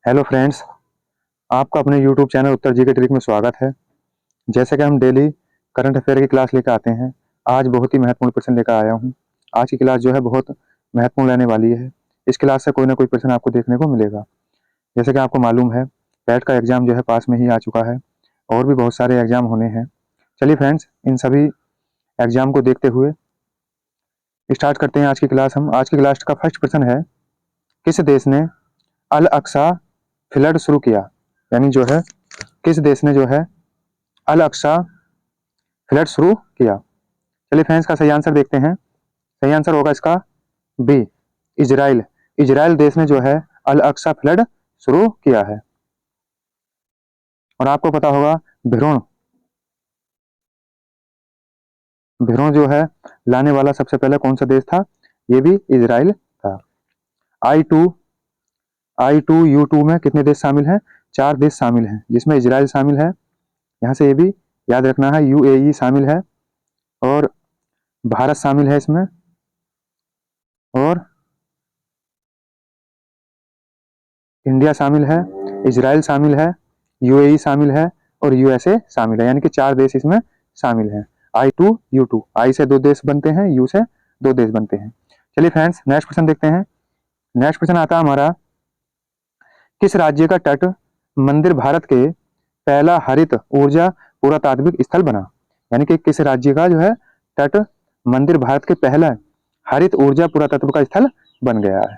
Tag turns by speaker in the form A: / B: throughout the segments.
A: Hello friends, आपका अपने YouTube channel उत्तर जी के ट्रिक में स्वागत है। जैसे कि हम डेली करंट अफेयर की क्लास लेकर आते हैं, आज बहुत ही महत्वपूर्ण प्रश्न लेकर आया हूँ। आज की क्लास जो है बहुत महत्वपूर्ण रहने वाली है। इस क्लास से कोई ना कोई प्रश्न आपको देखने को मिलेगा। जैसे कि आपको मालूम है, टेट का एग्जाम जो है पास में ही आ चुका है और भी बहुत सारे एग्जाम होने हैं। चलिए फ्रेंड्स, इन सभी एग्जाम को देखते हुए स्टार्ट करते हैं आज की क्लास। हम आज की क्लास का फर्स्ट प्रश्न है, किस देश ने अल अक्सा फ्लड शुरू किया? यानी जो है किस देश ने जो है अल अक्सा फ्लड शुरू किया? चलिए फ्रेंड्स, का सही आंसर देखते हैं। सही आंसर होगा इसका बी, इजराइल। इजराइल देश ने जो है अल अक्सा फ्लड शुरू किया है। और आपको पता होगा, भ्रूण भ्रूण जो है लाने वाला सबसे पहले कौन सा देश था? ये भी इजराइल था। I2U2 में कितने देश शामिल हैं? 4 देश शामिल हैं, जिसमें इजराइल शामिल है। यहाँ से ये भी याद रखना है, UAE शामिल है और भारत शामिल है इसमें, और इंडिया शामिल है, इजराइल शामिल है, UAE शामिल है और USA शामिल है। यानी कि 4 देश इसमें शामिल हैं। I2U2, आई से 2 देश बनते हैं, यू से 2 देश बनते हैं। चलिए फ्रेंड्स, नेक्स्ट क्वेश्चन देखते हैं। नेक्स्ट क्वेश्चन आता है हमारा, किस राज्य का तट मंदिर भारत के पहला हरित ऊर्जा पुरातात्विक स्थल बना? यानी कि किस राज्य का जो है तट मंदिर भारत के पहला हरित ऊर्जा पुरातत्व का स्थल बन गया है।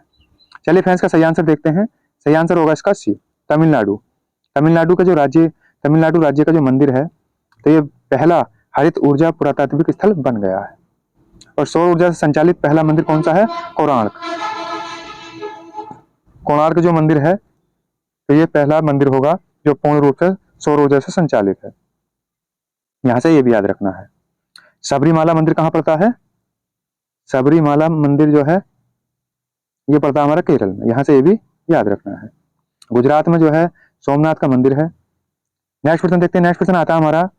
A: चलिए फ्रेंड्स, का सही आंसर देखते हैं। सही आंसर होगा इसका सी, तमिलनाडु। तमिलनाडु का जो राज्य तमिलनाडु राज्य का जो मंदिर है, तो ये पहला हरित ऊर्जा पुरातात्विक स्थल बन गया है। और सौर ऊर्जा से संचालित पहला मंदिर कौन सा है? कोणार्क। कोणार्क जो मंदिर है, तो ये पहला मंदिर होगा जो पूर्ण रूप से सौर ऊर्जा से संचालित है। यहां से ये भी याद रखना है। सबरीमाला मंदिर कहाँ पड़ता है? सबरीमाला मंदिर जो है ये पड़ता है हमारा केरल में। यहाँ से ये भी याद रखना है। गुजरात में जो है सोमनाथ का मंदिर है। नेक्स्ट क्वेश्चन देखते हैं। नेक्स्ट क्वेश्चन आता है हमारा,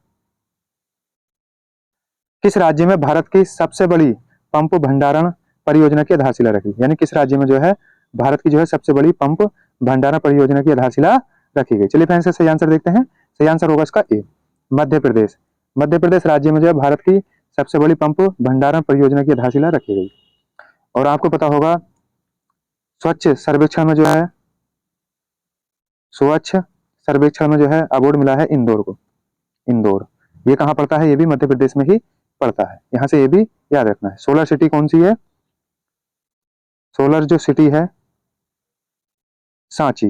A: किस राज्य में भारत की सबसे बड़ी पंप भंडारण परियोजना की आधारशिला रखी? यानी किस राज्य में जो है भारत की जो है सबसे बड़ी पंप भंडारण परियोजना की आधारशिला रखी गई? चलिए फ्रेंड्स, सही आंसर देखते हैं। सही आंसर होगा इसका ए, मध्य प्रदेश। मध्य प्रदेश राज्य में जो है भारत की सबसे बड़ी पंप भंडारण परियोजना की आधारशिला रखी गई। और आपको पता होगा, स्वच्छ सर्वेक्षण में जो है स्वच्छ सर्वेक्षण में जो है अवार्ड मिला है इंदौर को। इंदौर ये कहाँ पड़ता है? ये भी मध्य प्रदेश में ही पड़ता है। यहाँ से ये भी याद रखना है। सोलर सिटी कौन सी है? सोलर जो सिटी है सांची,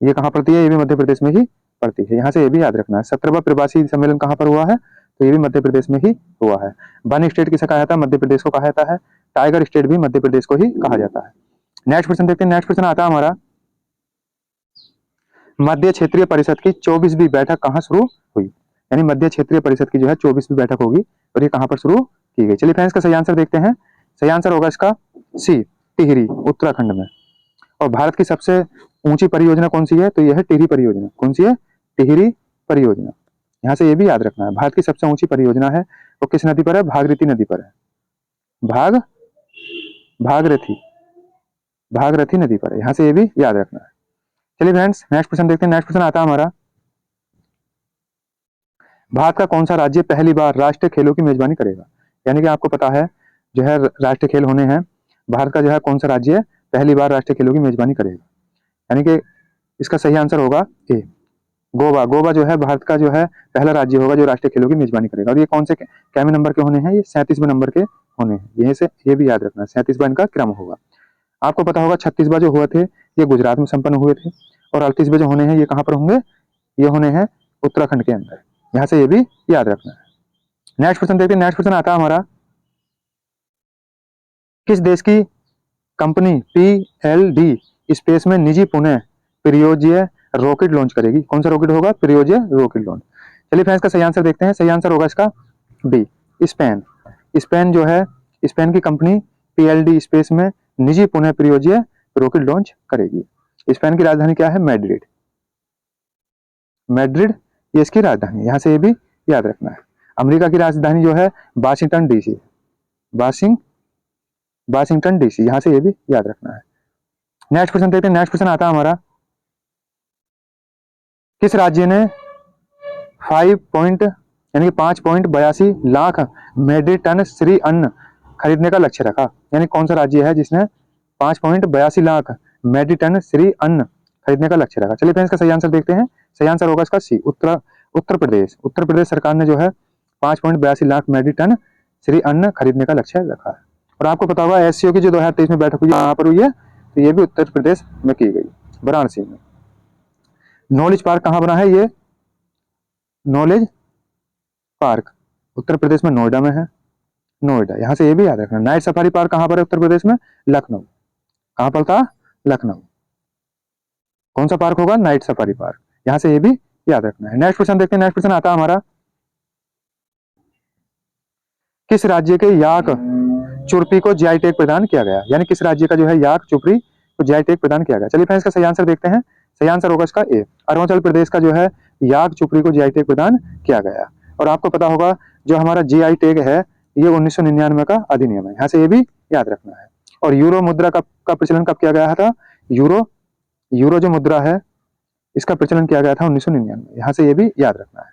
A: ये कहाँ पड़ती है? ये भी मध्य प्रदेश में ही पड़ती है। यहाँ से ये भी याद रखना है। 17वां प्रवासी सम्मेलन कहाँ पर हुआ है? तो ये भी मध्य प्रदेश में ही हुआ है। वन स्टेट किसे कहा जाता है? मध्य प्रदेश को कहा जाता है। टाइगर स्टेट भी मध्य प्रदेश को ही कहा जाता है। नेक्स्ट क्वेश्चन देखते हैं। नेक्स्ट क्वेश्चन आता है हमारा, मध्य क्षेत्रीय परिषद की 24वीं बैठक कहाँ शुरू हुई? यानी मध्य क्षेत्रीय परिषद की जो है 24वीं बैठक होगी और ये कहाँ पर शुरू की गई? चलिए फ्रेंड्स, का सही आंसर देखते हैं। सही आंसर होगा इसका सी, टिहरी, उत्तराखंड में। और भारत की सबसे ऊंची परियोजना कौन सी है? तो यह है टिहरी परियोजना। कौन सी है? टिहरी परियोजना। यहाँ से ये भी याद रखना है। भारत की सबसे ऊंची परियोजना है, वो किस नदी पर है? भागीरथी नदी पर है। भाग भागरथी भागरथी नदी पर है। यहाँ से ये भी याद रखना है। चलिए फ्रेंड्स, नेक्स्ट क्वेश्चन देखते हैं। नेक्स्ट क्वेश्चन आता है हमारा, भारत का कौन सा राज्य पहली बार राष्ट्रीय खेलों की मेजबानी करेगा? यानी कि आपको पता है जो है राष्ट्रीय खेल होने हैं, भारत का जो है कौन सा राज्य पहली बार राष्ट्रीय खेलों की मेजबानी करेगा? यानी कि इसका सही आंसर होगा ए, गोवा। गोवा जो है भारत का जो है पहला राज्य होगा जो राष्ट्रीय खेलों की मेजबानी करेगा। और ये कौन से कैमे नंबर के होने हैं? ये 37वें नंबर के होने हैं। यहीं से ये भी याद रखना है, 37वां इनका क्रम होगा। आपको पता होगा 36वां जो हुए थे ये गुजरात में संपन्न हुए थे, और 38वें जो होने हैं ये कहाँ पर होंगे? ये होने हैं उत्तराखंड के अंदर। यहाँ से ये भी याद रखना है। नेक्स्ट क्वेश्चन देखते हैं। नेक्स्ट क्वेश्चन आता है हमारा, किस देश की कंपनी PLD स्पेस में निजी पुणे प्रयोज्य रॉकेट लॉन्च करेगी? कौन सा रॉकेट होगा? प्रयोज्य रॉकेट लॉन्च। चलिए फ्रेंड्स, का सही आंसर देखते हैं। सही आंसर होगा इसका बी, स्पेन। स्पेन जो है स्पेन की कंपनी PLD स्पेस में निजी पुणे प्रयोज्य रॉकेट लॉन्च करेगी। स्पेन की राजधानी क्या है? मैड्रिड। मैड्रिड ये इसकी राजधानी। यहाँ से ये भी याद रखना है। अमेरिका की राजधानी जो है वाशिंगटन DC, वाशिंगटन DC। यहाँ से ये भी याद रखना है। नेक्स्ट क्वेश्चन देखते हैं। नेक्स्ट क्वेश्चन आता है हमारा, किस राज्य ने 5.82 लाख मेट्रिक टन श्री अन्न खरीदने का लक्ष्य रखा? यानी कौन सा राज्य है जिसने 5.82 लाख मेट्रिक टन श्री अन्न खरीदने का लक्ष्य रखा? चलिए फ्रेंड्स, इसका सही आंसर देखते हैं। सही आंसर होगा इसका सी, उत्तर प्रदेश। उत्तर प्रदेश सरकार ने जो है 5.82 लाख मेट्रिक टन श्री अन्न खरीदने का लक्ष्य रखा है। और आपको पता होगा एससीओ की जो 2023 में बैठक हुई है, कहाँ पर हुई है? तो ये भी उत्तर प्रदेश में की गई, वाराणसी में। नॉलेज पार्क कहाँ बना है? ये नॉलेज पार्क उत्तर प्रदेश में नोएडा में है, नोएडा। यहाँ से ये भी याद रखना। नाइट सफारी पार्क कहाँ पर है उत्तर प्रदेश में? लखनऊ। कहाँ पर था? लखनऊ। कौन सा पार्क होगा? Night safari park. यहाँ से ये भी याद रखना है। नेक्स्ट क्वेश्चन देखते हैं। नेक्स्ट क्वेश्चन आता है हमारा, किस राज्य के याक चुरपी को जीआई टैग प्रदान किया गया? यानी किस राज्य का जो है याक चुपड़ी को जीआई टैग प्रदान किया गया? चलिए फ्रेंड्स, इसका सही आंसर देखते हैं। सही आंसर होगा इसका ए, अरुणाचल प्रदेश का जो है याक चुपड़ी को जीआई टैग प्रदान किया गया। और आपको पता होगा जो हमारा जीआई टैग है ये 1999 का अधिनियम है, यहाँ से ये भी याद रखना है। और यूरो मुद्रा का प्रचलन कब किया गया था? यूरो जो मुद्रा है इसका प्रचलन किया गया था 1999, यहाँ से ये भी याद रखना है।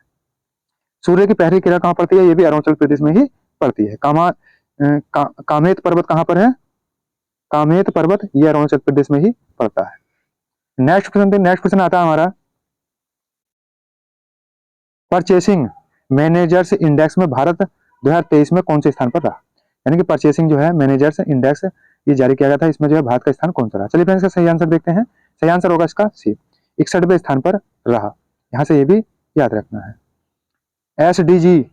A: सूर्य की पहली किरण कहाँ पड़ती है? ये भी अरुणाचल प्रदेश में ही पड़ती है। कामेत पर्वत कहाँ पर है? कामेत पर्वत ये अरुणाचल प्रदेश में ही पड़ता है। नेक्स्ट क्वेश्चन आता है हमारा, परचेसिंग मैनेजर्स इंडेक्स में भारत 2023 में कौन से स्थान पर रहा? यानी कि परचेसिंग जो है मैनेजर्स इंडेक्स ये जारी किया गया था, इसमें जो है भारत का स्थान कौन सा रहा? चलिए फ्रेंड्स, इसका सही आंसर देखते हैं। सही आंसर होगा इसका सी, 61वें स्थान पर रहा। यहाँ से ये भी याद रखना है। एसडीजी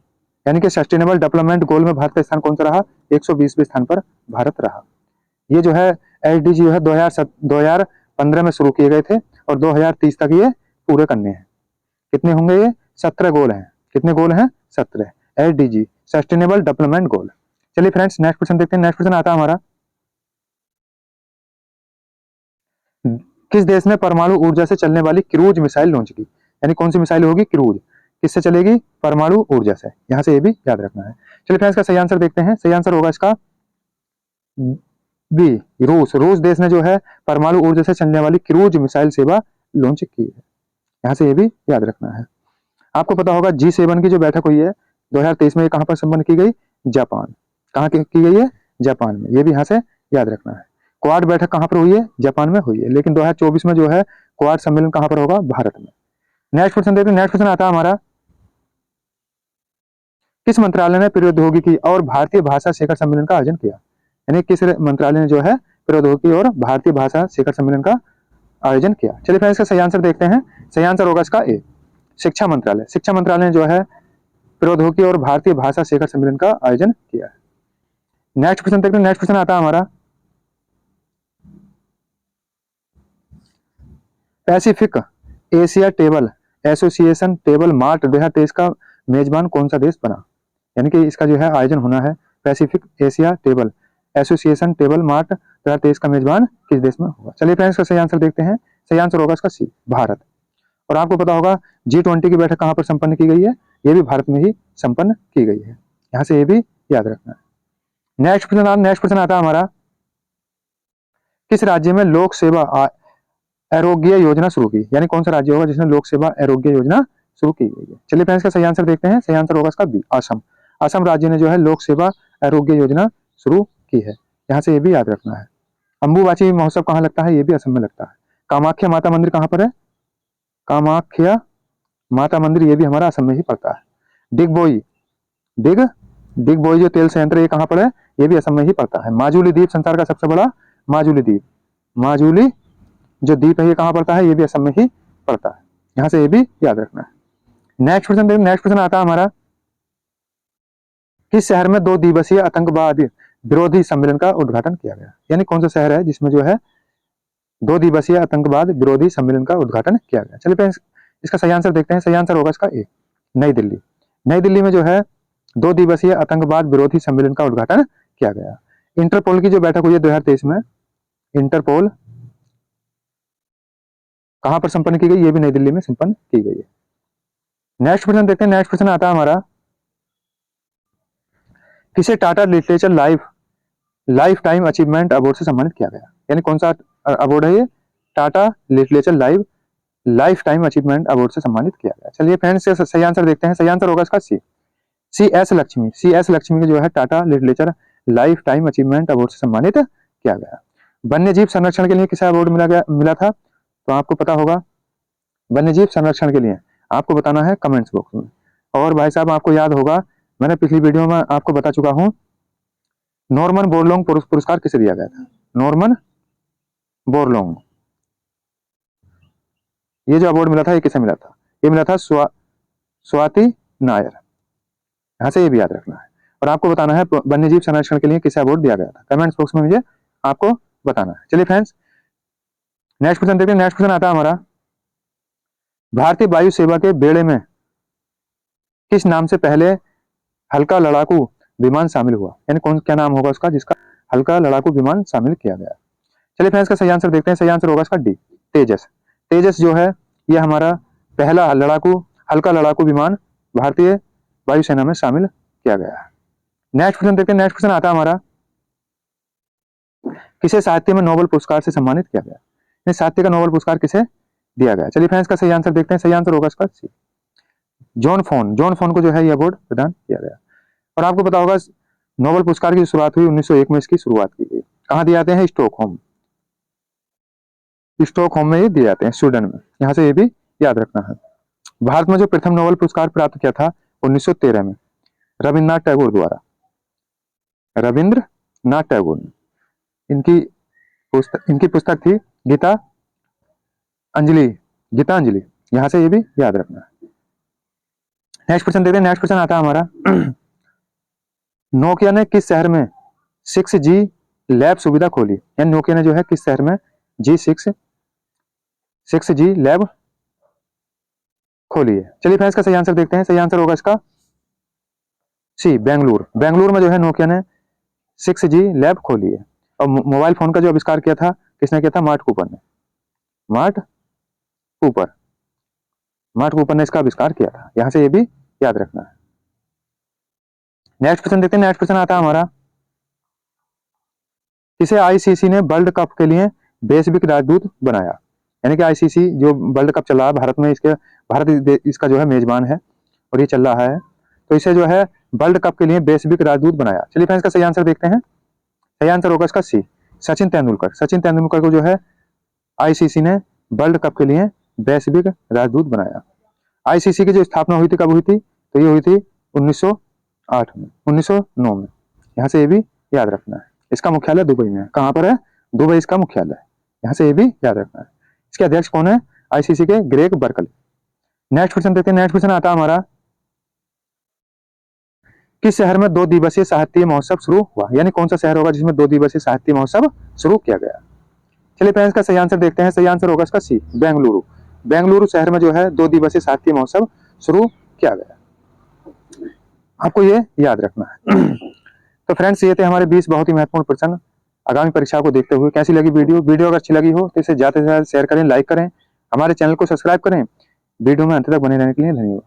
A: यानी कि सस्टेनेबल डेवलपमेंट गोल में भारत का स्थान कौन सा रहा? 120वें स्थान पर भारत रहा। ये जो है एसडीजी जो है 2015 में शुरू किए गए थे और 2030 तक ये पूरे करने हैं। कितने होंगे ये? 17 गोल हैं। कितने गोल हैं? 17 एसडीजी, सस्टेनेबल डेवलपमेंट गोल। चलिए फ्रेंड्स, नेक्स्ट क्वेश्चन देखते हैं। नेक्स्ट क्वेश्चन आता है हमारा, किस देश ने परमाणु ऊर्जा से चलने वाली क्रूज मिसाइल लॉन्च की? यानी कौन सी मिसाइल होगी? क्रूज। किससे चलेगी? परमाणु ऊर्जा से। यहाँ से ये भी याद रखना है। चलिए फ्रेंड्स, इसका सही आंसर देखते हैं। सही आंसर होगा इसका बी, रूस। रूस देश ने जो है परमाणु ऊर्जा से चलने वाली क्रूज मिसाइल सेवा लॉन्च की है। यहाँ से ये भी याद रखना है। आपको पता होगा G7 की जो बैठक हुई है 2023 में, ये कहाँ पर संपन्न की गई? जापान। कहाँ की गई है? जापान में। ये भी यहाँ से याद रखना है। क्वाड बैठक कहाँ पर हुई है? जापान में हुई है। लेकिन 2024 में जो है क्वाड सम्मेलन कहाँ पर होगा? भारत में। नेक्स्ट क्वेश्चन देखते हैं। नेक्स्ट क्वेश्चन आता है हमारा, किस मंत्रालय ने प्रौद्योगिकी और भारतीय भाषा शिखर सम्मेलन का आयोजन किया? यानी किस मंत्रालय ने जो है प्रौद्योगिकी और भारतीय भाषा शिखर सम्मेलन का आयोजन किया? चलिए फ्रेंड्स, इसका सही आंसर देखते हैं। सही आंसर होगा इसका ए, शिक्षा मंत्रालय। शिक्षा मंत्रालय ने जो है प्रौद्योगिकी और भारतीय भाषा शिखर सम्मेलन का आयोजन किया है। नेक्स्ट क्वेश्चन देखते हैं। नेक्स्ट क्वेश्चन आता है हमारा, Pacific Asia table association table mart 2023 का मेजबान कौन सा देश बना? यानी कि इसका जो है आयोजन होना है Pacific Asia table association table mart 2023 का मेजबान किस देश में होगा? चलिए फ्रेंड्स, का सही आंसर देखते हैं। सही आंसर होगा इसका सी, भारत। और आपको पता होगा G20 की बैठक कहाँ पर संपन्न की गई है? ये भी भारत में ही संपन्न की गई है। यहाँ से ये भी याद रखना है। नेक्स्ट क्वेश्चन आता है हमारा, किस राज्य में लोक सेवा आरोग्य योजना शुरू की? यानी कौन सा राज्य होगा जिसने लोक सेवा आरोग्य योजना शुरू की गई है? चलिए फ्रेंड्स, का सही आंसर देखते हैं। सही आंसर होगा इसका बी, असम। असम राज्य ने जो है लोक सेवा आरोग्य योजना शुरू की है। यहाँ से ये भी याद रखना है। अंबुबाची महोत्सव कहाँ लगता है? ये भी असम में लगता है। कामाख्या माता मंदिर कहाँ पर है? कामाख्या माता मंदिर ये भी हमारा असम में ही पड़ता है। डिगबोई जो तेल संयंत्र ये कहाँ पर है? ये भी असम में ही पड़ता है। माजुली द्वीप संसार का सबसे बड़ा माजुली जो द्वीप है ये कहाँ पड़ता है? ये भी असम में ही पड़ता है। यहाँ से ये भी याद रखना है। नेक्स्ट क्वेश्चन आता है हमारा, किस शहर में 2 दिवसीय आतंकवाद विरोधी सम्मेलन का उद्घाटन किया गया? यानी कौन सा शहर है जिसमें जो है 2 दिवसीय आतंकवाद विरोधी सम्मेलन का उद्घाटन किया गया? चलिए फ्रेंड्स, इसका सही आंसर देखते हैं। सही आंसर होगा इसका ए, नई दिल्ली। नई दिल्ली में जो है 2 दिवसीय आतंकवाद विरोधी सम्मेलन का उद्घाटन किया गया। इंटरपोल की जो बैठक हुई है 2023 में, इंटरपोल कहां पर संपन्न की गई? ये भी नई दिल्ली में संपन्न की गई है। नेक्स्ट क्वेश्चन देखते हैं। नेक्स्ट क्वेश्चन आता है हमारा, किसे Tata literature life time achievement award से सम्मानित किया गया? यानी कौन सा अवार्ड है ये Tata literature life time achievement award से सम्मानित किया गया। चलिए फ्रेंड्स सही आंसर देखते हैं। सही आंसर होगा इसका सी एस लक्ष्मी को जो है Tata literature life time achievement award से सम्मानित किया गया। वन्य जीव संरक्षण के लिए किसे अवार्ड मिला था, तो आपको पता होगा। वन्य जीव संरक्षण के लिए आपको बताना है कमेंट्स बॉक्स में। और भाई साहब आपको याद होगा, मैंने पिछली वीडियो में आपको बता चुका हूं, नॉर्मन बोरलॉन्ग पुरस्कार किसे दिया गया था। नॉर्मन बोरलॉन्ग, ये जो अवार्ड मिला था ये किसे मिला था, ये मिला था स्वाति नायर। यहां से ये भी याद रखना है। और आपको बताना है वन्य जीव संरक्षण के लिए किसे अवार्ड दिया गया था, कमेंट्स बॉक्स में मुझे आपको बताना है। चलिए फ्रेंड्स नेक्स्ट क्वेश्चन देखते हैं। नेक्स्ट क्वेश्चन आता है हमारा, भारतीय वायु सेवा के बेड़े में किस नाम से पहले हल्का लड़ाकू विमान शामिल हुआ, यानी कौन क्या नाम होगा उसका जिसका हल्का लड़ाकू विमान शामिल किया गया। चलिए फ्रेंड्स का सही आंसर देखते हैं। सही आंसर होगा इसका डी, तेजस। तेजस जो है ये हमारा पहला हल्का लड़ाकू विमान भारतीय वायुसेना में शामिल किया गया है। नेक्स्ट क्वेश्चन देखते हैं। नेक्स्ट क्वेश्चन आता है हमारा, किसे साहित्य में नोबेल पुरस्कार से सम्मानित किया गया, साहित्य का नोबेल पुरस्कार किसे दिया गया। चलिए फ्रेंड्स का सही आंसर देखते हैं। सही आंसर होगा इसका सी, जॉन फोन को जो है ये अवार्ड प्रदान किया गया। और आपको पता होगा नोबेल पुरस्कार की शुरुआत हुई 1901 में, इसकी शुरुआत की गई। कहां दिए जाते हैं, स्टॉकहोम में ये दिए जाते हैं, स्वीडन में। यहां से ये भी याद रखना है। भारत में जो प्रथम नोबेल पुरस्कार प्राप्त किया था 1913 में रविन्द्रनाथ टैगोर द्वारा, रविंद्रनाथ टैगोर ने। इनकी पुस्तक थी गीतांजलि। यहां से ये भी याद रखना है। नेक्स्ट क्वेश्चन देखते हैं। नेक्स्ट क्वेश्चन आता है हमारा, नोकिया ने किस शहर में 6G लैब सुविधा खोली, यानी नोकिया ने जो है किस शहर में G6G लैब खोली है। चलिए फ्रेंड्स का सही आंसर देखते हैं। सही आंसर होगा इसका सी, बेंगलुरु में जो है नोकिया ने 6G लैब खोली है। और मोबाइल फोन का जो आविष्कार किया था किसने किया था, मार्ट कूपर ने इसका आविष्कार किया था। यहां से ये भी याद रखना है। नेक्स्ट क्वेश्चन देखते हैं। नेक्स्ट क्वेश्चन आता है हमारा, किसे आईसीसी ने वर्ल्ड कप के लिए वैश्विक राजदूत बनाया, यानी कि आईसीसी जो वर्ल्ड कप चल रहा है भारत में, भारत इसका जो है मेजबान है और ये चल रहा है, तो इसे जो है वर्ल्ड कप के लिए वैश्विक राजदूत बनाया। चलिए फ्रेंड्स का सही आंसर देखते हैं। सही आंसर होगा इसका सी, सचिन तेंदुलकर को जो है आईसीसी ने वर्ल्ड कप के लिए वैश्विक राजदूत बनाया। आईसीसी की जो स्थापना हुई थी कब हुई थी, तो ये हुई थी 1909 में। यहाँ से ये भी याद रखना है। इसका मुख्यालय दुबई में है। कहाँ पर है, दुबई इसका मुख्यालय है। यहाँ से ये भी याद रखना है। इसके अध्यक्ष कौन है, आईसीसी के ग्रेग बर्कले। नेक्स्ट क्वेश्चन देखते हैं। नेक्स्ट क्वेश्चन आता है हमारा, किस शहर में 2 दिवसीय साहित्य महोत्सव शुरू हुआ, यानी कौन सा शहर होगा जिसमें 2 दिवसीय साहित्य महोत्सव शुरू किया गया। चलिए फ्रेंड्स का सही आंसर देखते हैं। सही आंसर होगा इसका सी, बेंगलुरु शहर में जो है 2 दिवसीय साहित्य महोत्सव शुरू किया गया। आपको ये याद रखना है। तो फ्रेंड्स ये थे हमारे 20 बहुत ही महत्वपूर्ण प्रश्न आगामी परीक्षा को देखते हुए। कैसी लगी वीडियो अगर अच्छी लगी हो तो इसे ज्यादा से ज्यादा शेयर करें, लाइक करें, हमारे चैनल को सब्सक्राइब करें। वीडियो में अंत तक बने रहने के लिए धन्यवाद।